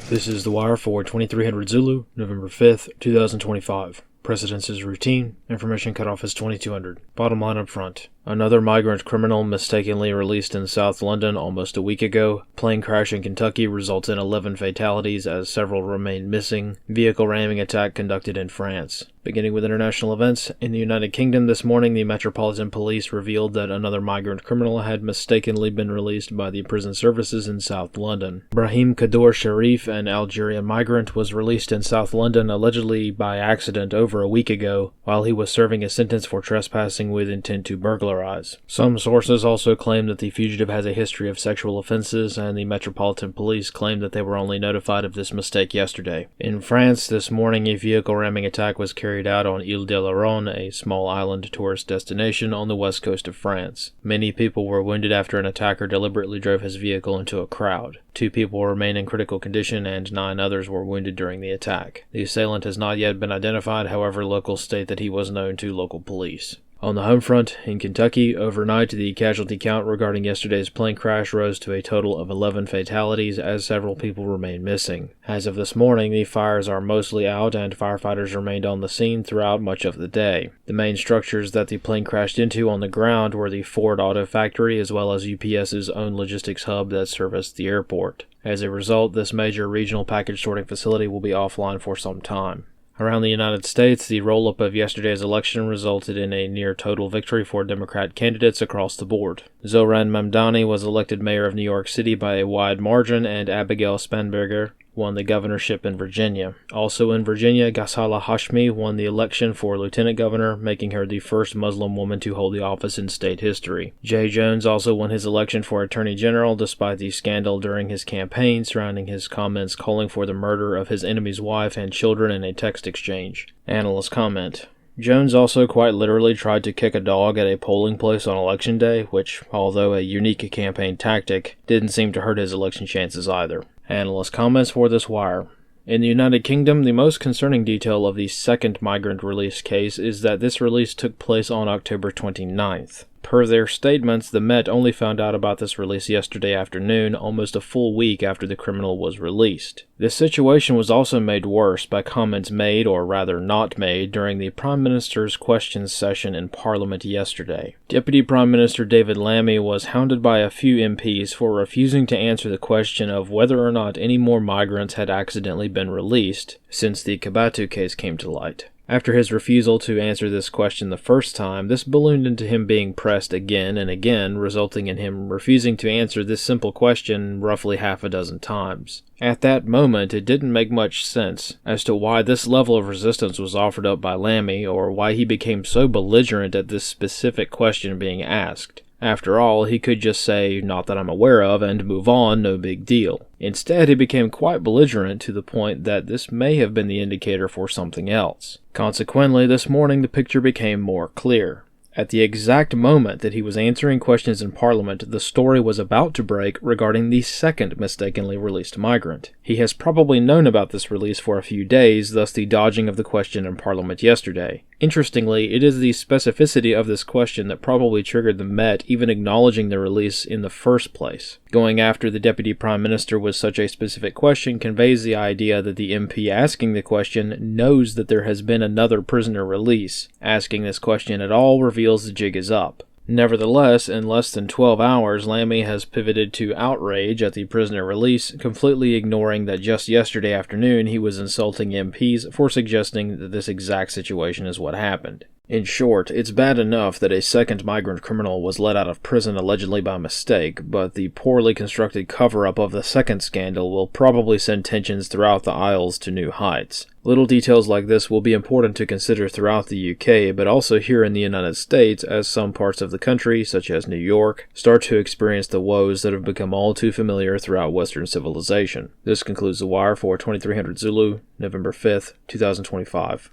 This is The Wire for 2300 Zulu, November 5th, 2025. Precedence is routine. Information cutoff is 2200. Bottom line up front. Another migrant criminal mistakenly released in South London almost a week ago. Plane crash in Kentucky results in 11 fatalities as several remain missing. Vehicle ramming attack conducted in France. Beginning with international events, in the United Kingdom this morning, the Metropolitan Police revealed that another migrant criminal had mistakenly been released by the prison services in South London. Brahim Kadour Sharif, an Algerian migrant, was released in South London allegedly by accident over a week ago, while he was serving a sentence for trespassing with intent to burglarize. Some sources also claim that the fugitive has a history of sexual offenses, and the Metropolitan Police claim that they were only notified of this mistake yesterday. In France this morning, a vehicle ramming attack was carried out on Ile de la Ronde, a small island tourist destination on the west coast of France. Many people were wounded after an attacker deliberately drove his vehicle into a crowd. 2 people remain in critical condition and 9 others were wounded during the attack. The assailant has not yet been identified, however, locals state that he was known to local police. On the home front, in Kentucky, overnight the casualty count regarding yesterday's plane crash rose to a total of 11 fatalities as several people remain missing. As of this morning, the fires are mostly out and firefighters remained on the scene throughout much of the day. The main structures that the plane crashed into on the ground were the Ford Auto Factory as well as UPS's own logistics hub that serviced the airport. As a result, this major regional package sorting facility will be offline for some time. Around the United States, the roll-up of yesterday's election resulted in a near-total victory for Democrat candidates across the board. Zohran Mamdani was elected mayor of New York City by a wide margin, and Abigail Spanberger won the governorship in Virginia. Also in Virginia, Ghazala Hashmi won the election for lieutenant governor, making her the first Muslim woman to hold the office in state history. Jay Jones also won his election for attorney general despite the scandal during his campaign surrounding his comments calling for the murder of his enemy's wife and children in a text exchange. Analysts comment. Jones also quite literally tried to kick a dog at a polling place on election day, which, although a unique campaign tactic, didn't seem to hurt his election chances either. Analyst comments for this wire. In the United Kingdom, the most concerning detail of the second migrant release case is that this release took place on October 29th. Per their statements, the Met only found out about this release yesterday afternoon, almost a full week after the criminal was released. This situation was also made worse by comments made, or rather not made, during the Prime Minister's questions session in Parliament yesterday. Deputy Prime Minister David Lammy was hounded by a few MPs for refusing to answer the question of whether or not any more migrants had accidentally been released since the Kabatu case came to light. After his refusal to answer this question the first time, this ballooned into him being pressed again and again, resulting in him refusing to answer this simple question roughly half a dozen times. At that moment, it didn't make much sense as to why this level of resistance was offered up by Lammy, or why he became so belligerent at this specific question being asked. After all, he could just say, "Not that I'm aware of," and move on, no big deal. Instead, he became quite belligerent to the point that this may have been the indicator for something else. Consequently, this morning the picture became more clear. At the exact moment that he was answering questions in Parliament, the story was about to break regarding the second mistakenly released migrant. He has probably known about this release for a few days, thus the dodging of the question in Parliament yesterday. Interestingly, it is the specificity of this question that probably triggered the Met even acknowledging the release in the first place. Going after the Deputy Prime Minister with such a specific question conveys the idea that the MP asking the question knows that there has been another prisoner release. Asking this question at all reveals the jig is up. Nevertheless, in less than 12 hours, Lammy has pivoted to outrage at the prisoner release, completely ignoring that just yesterday afternoon he was insulting MPs for suggesting that this exact situation is what happened. In short, it's bad enough that a second migrant criminal was let out of prison allegedly by mistake, but the poorly constructed cover-up of the second scandal will probably send tensions throughout the Isles to new heights. Little details like this will be important to consider throughout the UK, but also here in the United States, as some parts of the country, such as New York, start to experience the woes that have become all too familiar throughout Western civilization. This concludes The Wire for 2300 Zulu, November 5th, 2025.